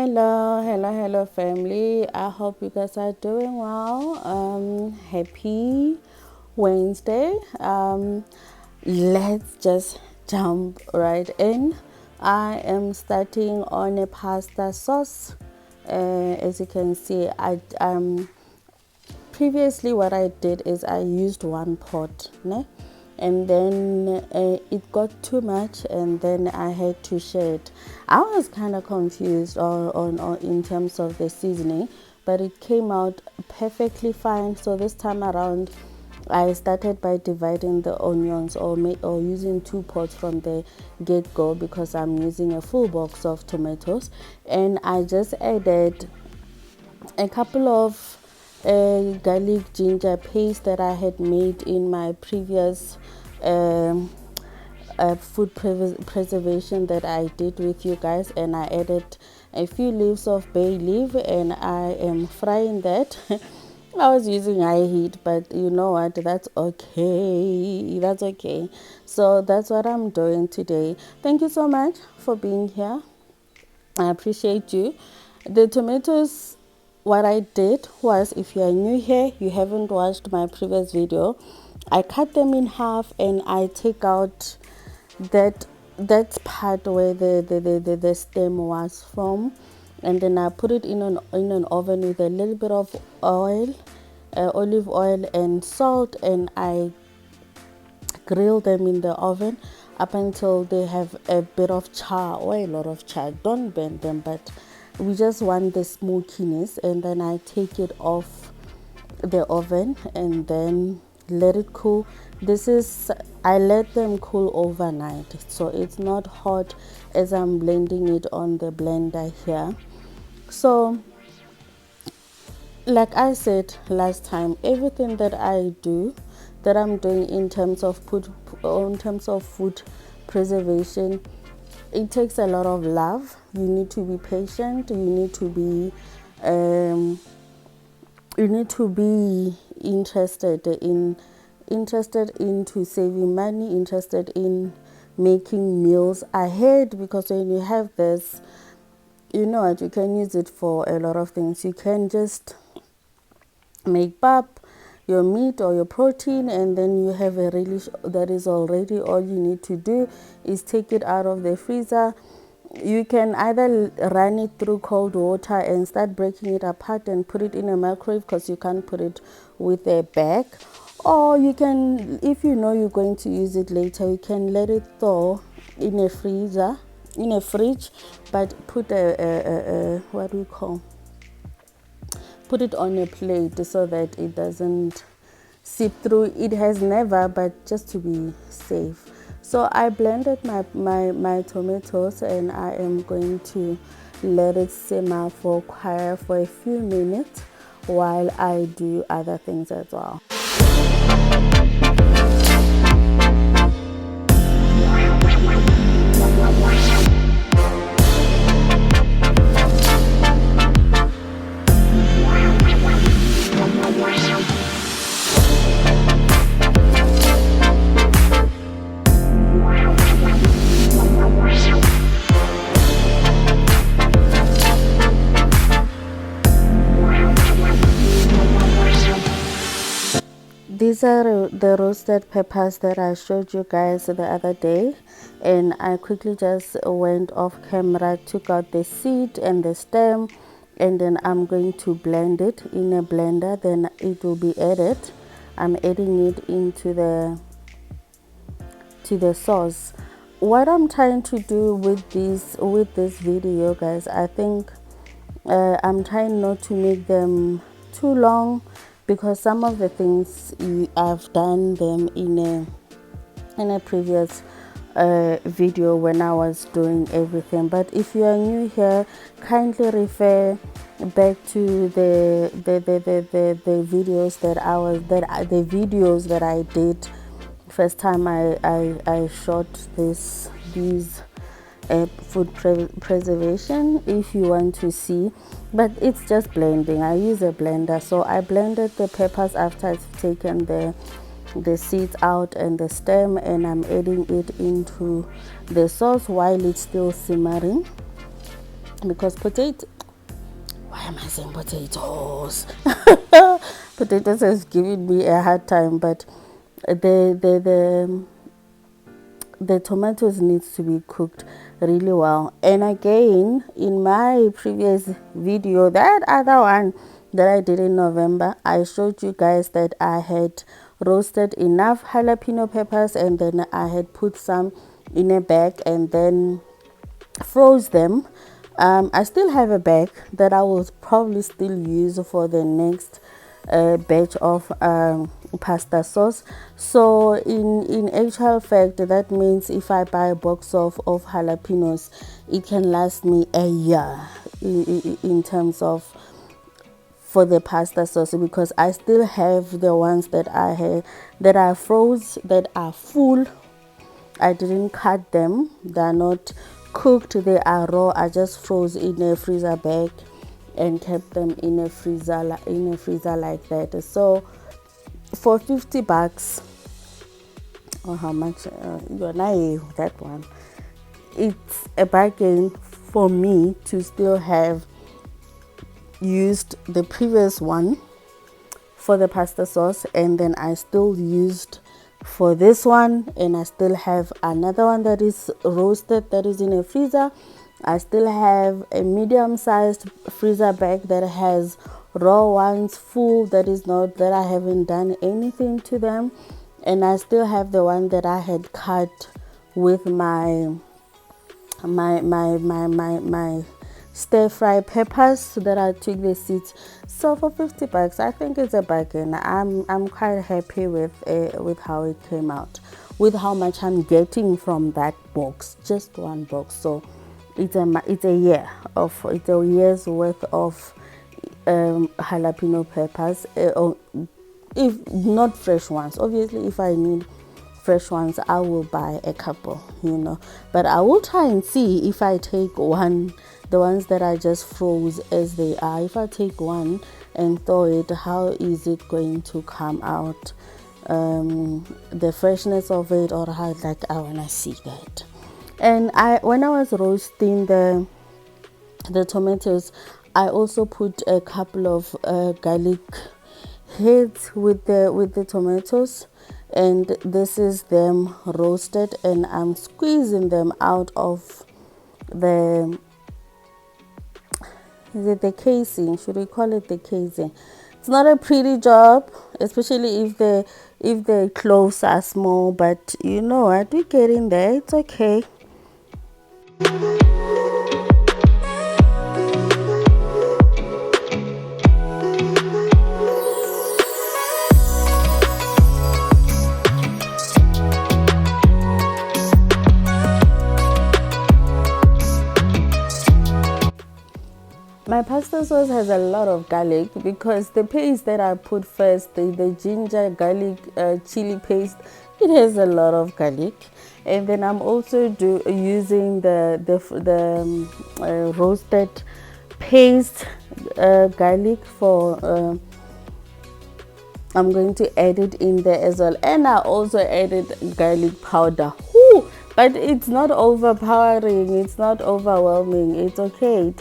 Hello family. I hope you guys are doing well. Happy Wednesday. Let's just jump right in. I am starting on a pasta sauce. As you can see, I previously what I did is I used one pot, né? And then it got too much, and then I had to share it. I was kind of confused on in terms of the seasoning, but it came out perfectly fine. So this time around I started by dividing the onions or using 2 pots from the get-go, because I'm using a full box of tomatoes, and I just added a couple of garlic ginger paste that I had made in my previous food preservation that I did with you guys, and I added a few leaves of bay leaf, and I am frying that. I was using high heat, but you know what, that's okay. So that's what I'm doing today. Thank you so much for being here. I appreciate you. The tomatoes, what I did was, if you are new here, you haven't watched my previous video, I cut them in half and I take out that part where the stem was from, and then I put it in an oven with a little bit of oil, olive oil and salt, and I grill them in the oven up until they have a bit of char or a lot of char. Don't burn them, but we just want the smokiness. And then I take it off the oven and then let it cool. I let them cool overnight, so it's not hot as I'm blending it on the blender here. So like I said last time, everything that I'm doing in terms of food preservation, it takes a lot of love. You need to be patient. You need to be interested into saving money, interested in making meals ahead, because when you have this, you know what, you can use it for a lot of things. You can just make pap, your meat or your protein, and then you have a relish that is already. All you need to do is take it out of the freezer. You can either run it through cold water and start breaking it apart and put it in a microwave, because you can't put it with a bag. Or you can, if you know you're going to use it later, you can let it thaw in a fridge, but put put it on a plate so that it doesn't seep through. It has never, but just to be safe. So I blended my tomatoes, and I am going to let it simmer for a few minutes while I do other things as well. These are the roasted peppers that I showed you guys the other day, and I quickly just went off camera, took out the seed and the stem, and then I'm going to blend it in a blender. Then it will be added. I'm adding it into the sauce. What I'm trying to do with this video, guys, I think I'm trying not to make them too long, because some of the things I've done them in a previous video when I was doing everything. But if you are new here, kindly refer back to the videos that I did first time I shot these food preservation, if you want to see. But it's just blending. I use a blender, so I blended the peppers after I've taken the seeds out and the stem, and I'm adding it into the sauce while it's still simmering, because why am I saying potatoes? Potatoes has given me a hard time, but the tomatoes needs to be cooked really well. And again, in my previous video, that other one that I did in November, I showed you guys that I had roasted enough jalapeno peppers, and then I had put some in a bag and then froze them. I still have a bag that I will probably still use for the next batch of pasta sauce. So in actual fact, that means if I buy a box of jalapenos, it can last me a year in terms of for the pasta sauce, because I still have the ones that I had that I froze that are full. I didn't cut them, they're not cooked, they are raw. I just froze in a freezer bag and kept them in a freezer like that. So for 50 bucks, or how much that one, it's a bargain for me to still have used the previous one for the pasta sauce, and then I still used for this one, and I still have another one that is roasted that is in a freezer. I still have a medium-sized freezer bag that has raw ones full, that is not, that I haven't done anything to them, and I still have the one that I had cut with my stir fry peppers that I took the seeds. So for 50 bucks, I think it's a bargain. I'm quite happy with how it came out, with how much I'm getting from that box, just one box. So it's a year's worth of jalapeno peppers, or if not fresh ones. Obviously, if I need fresh ones, I will buy a couple, but I will try and see if I take one, the ones that I just froze as they are, if I take one and thaw it, how is it going to come out, the freshness of it, or how, like, I want to see that. And when I was roasting the tomatoes, I also put a couple of garlic heads with the tomatoes, and this is them roasted, and I'm squeezing them out of the casing, should we call it the casing? It's not a pretty job, especially if the cloves are small, but you know what, we get in there, it's okay. My pasta sauce has a lot of garlic because the paste that I put first, the ginger garlic chili paste, it has a lot of garlic. And then I'm also using the roasted paste garlic for I'm going to add it in there as well. And I also added garlic powder. Woo! But it's not overpowering, it's not overwhelming, it's okay. It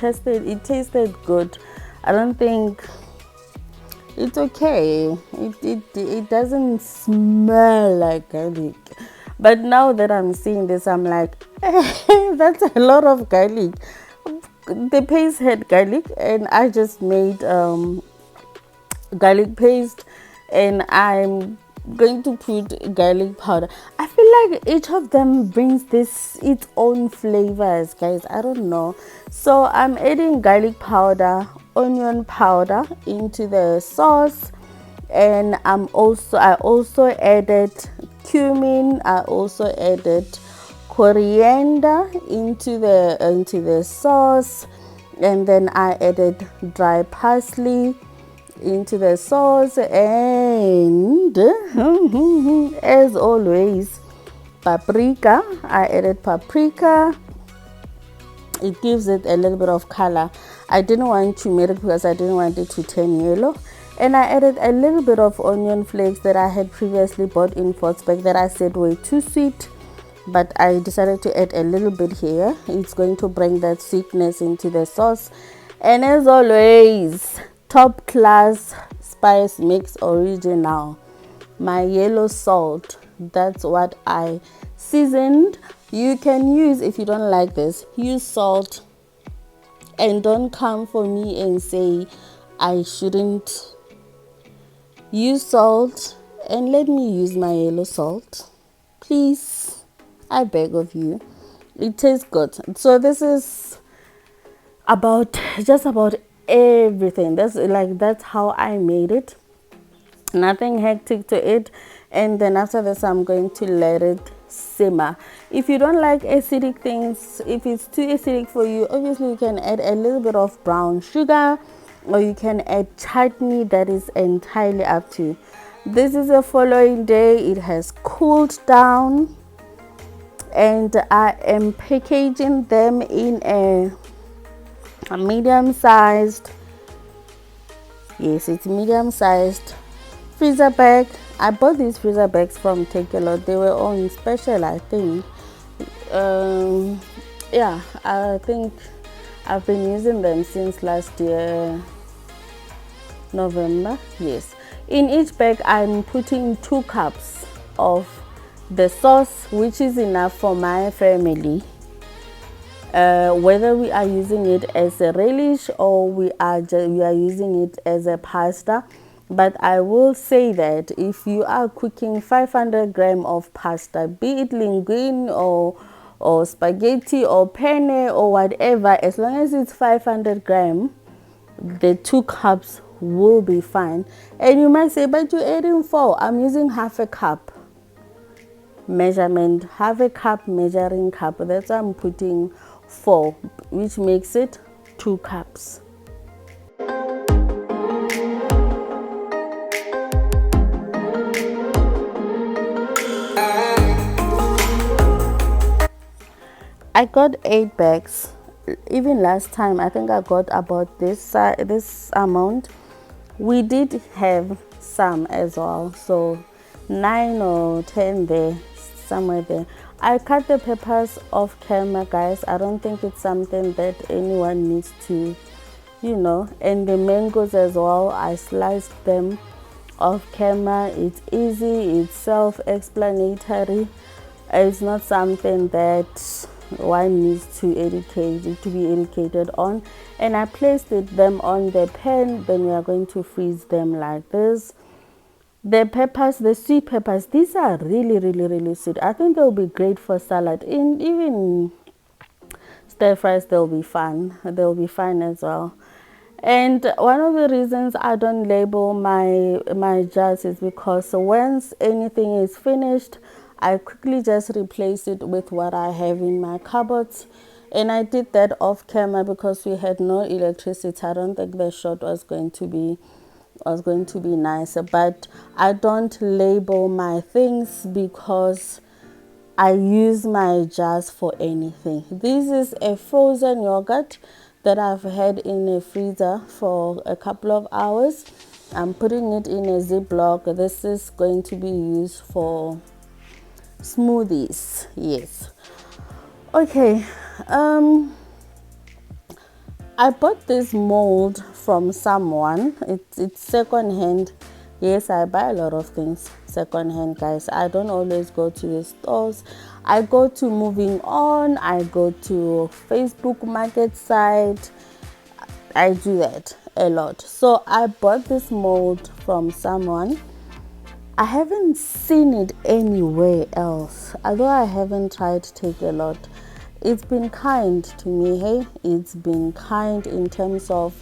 tasted good. I don't think, it's okay. It doesn't smell like garlic. But now that I'm seeing this, I'm like, hey, that's a lot of garlic. The paste had garlic, and I just made garlic paste, and I'm going to put garlic powder. I feel like each of them brings its own flavors, guys. I don't know. So I'm adding garlic powder, onion powder into the sauce, and I also added cumin. I also added coriander into the sauce, and then I added dry parsley into the sauce, and as always, paprika. I added paprika. It gives it a little bit of color. I didn't want turmeric because I didn't want it to turn yellow. And I added a little bit of onion flakes that I had previously bought in Fortsburg that I said were too sweet, but I decided to add a little bit here. It's going to bring that sweetness into the sauce. And as always, top class spice mix original, my yellow salt. That's what I seasoned. You can use, if you don't like this, use salt. And don't come for me and say I shouldn't use salt. And let me use my yellow salt, please. I beg of you. It tastes good. So this is just about everything. That's how I made it. Nothing hectic to it. And then after this, I'm going to let it simmer. If you don't like acidic things, if it's too acidic for you, obviously you can add a little bit of brown sugar, or you can add chutney. That is entirely up to you. This is the following day. It has cooled down, and I am packaging them in a medium-sized, yes, it's medium-sized freezer bag. I bought these freezer bags from Take a Lot. They were on special, I think. Yeah, I think I've been using them since last year November. Yes, in each bag I'm putting 2 cups of the sauce, which is enough for my family. Whether we are using it as a relish or we are using it as a pasta. But I will say that if you are cooking 500 grams of pasta, be it linguine or spaghetti or penne or whatever, as long as it's 500 grams, the 2 cups will be fine. And you might say, but you're adding 4. I'm using half a cup measurement, half a cup measuring cup. That's why I'm putting 4, which makes it 2 cups. I got 8 bags. Even last time, I think I got about this amount. We did have some as well, so 9 or 10 there, somewhere there. I cut the peppers off camera, guys. I don't think it's something that anyone needs to, and the mangoes as well. I sliced them off camera. It's easy, it's self-explanatory. It's not something that one needs to be educated on. And I placed them on the pan. Then we are going to freeze them like this. The peppers, the sweet peppers, these are really, really, really sweet. I think they'll be great for salad. In even stir fries, they'll be fun. They'll be fine as well. And one of the reasons I don't label my jars is because once anything is finished, I quickly just replace it with what I have in my cupboards. And I did that off camera because we had no electricity. I don't think the shot was going to be nice. But I don't label my things because I use my jars for anything. This is a frozen yogurt that I've had in a freezer for a couple of hours. I'm putting it in a Ziploc. This is going to be used for smoothies. Yes. Okay. I bought this mold from someone. It's second hand. Yes, I buy a lot of things second hand, guys. I don't always go to the stores. I go to Moving On. I go to Facebook Market site. I do that a lot. So I bought this mold from someone. I haven't seen it anywhere else, although I haven't tried to Take a Lot. It's been kind to me, hey? It's been kind in terms of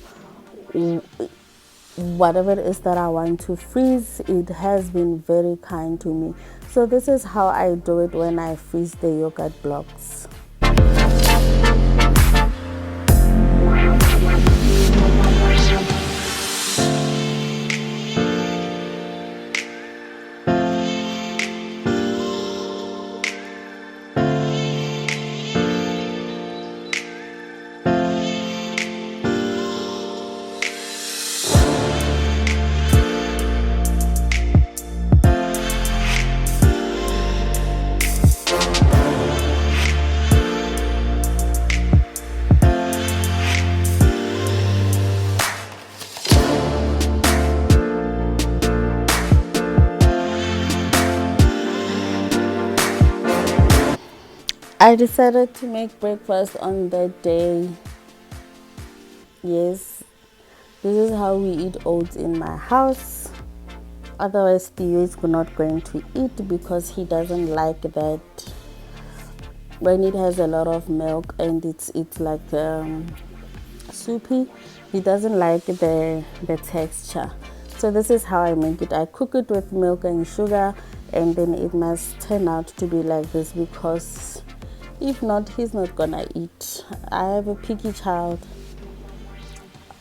whatever it is that I want to freeze. It has been very kind to me. So this is how I do it when I freeze the yogurt blocks. I decided to make breakfast on that day. Yes, this is how we eat oats in my house. Otherwise, Theo is not going to eat because he doesn't like that when it has a lot of milk and it's like soupy. He doesn't like the texture. So this is how I make it. I cook it with milk and sugar, and then it must turn out to be like this, because if not, he's not gonna eat. I have a picky child,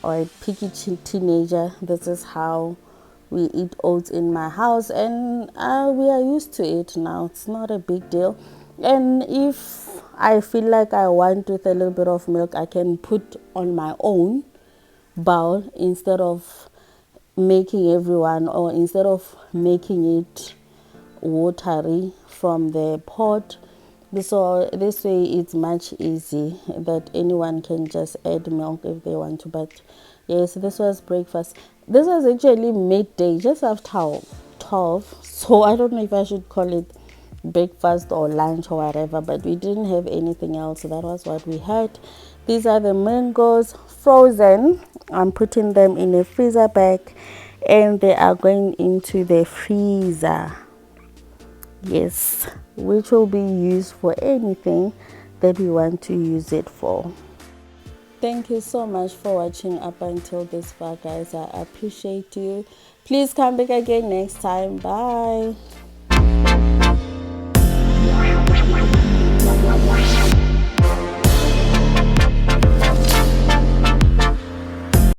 or a picky teenager. This is how we eat oats in my house, and we are used to it now. It's not a big deal. And if I feel like I want with a little bit of milk, I can put on my own bowl instead of making everyone, or instead of making it watery from the pot. So this way it's much easy that anyone can just add milk if they want to. But yes, this was breakfast. This was actually midday, just after 12. So I don't know if I should call it breakfast or lunch or whatever, but we didn't have anything else. So that was what we had. These are the mangoes, frozen. I'm putting them in a freezer bag, and they are going into the freezer. Yes, which will be used for anything that we want to use it for. Thank you so much for watching up until this far, guys. I appreciate you. Please come back again next time. Bye.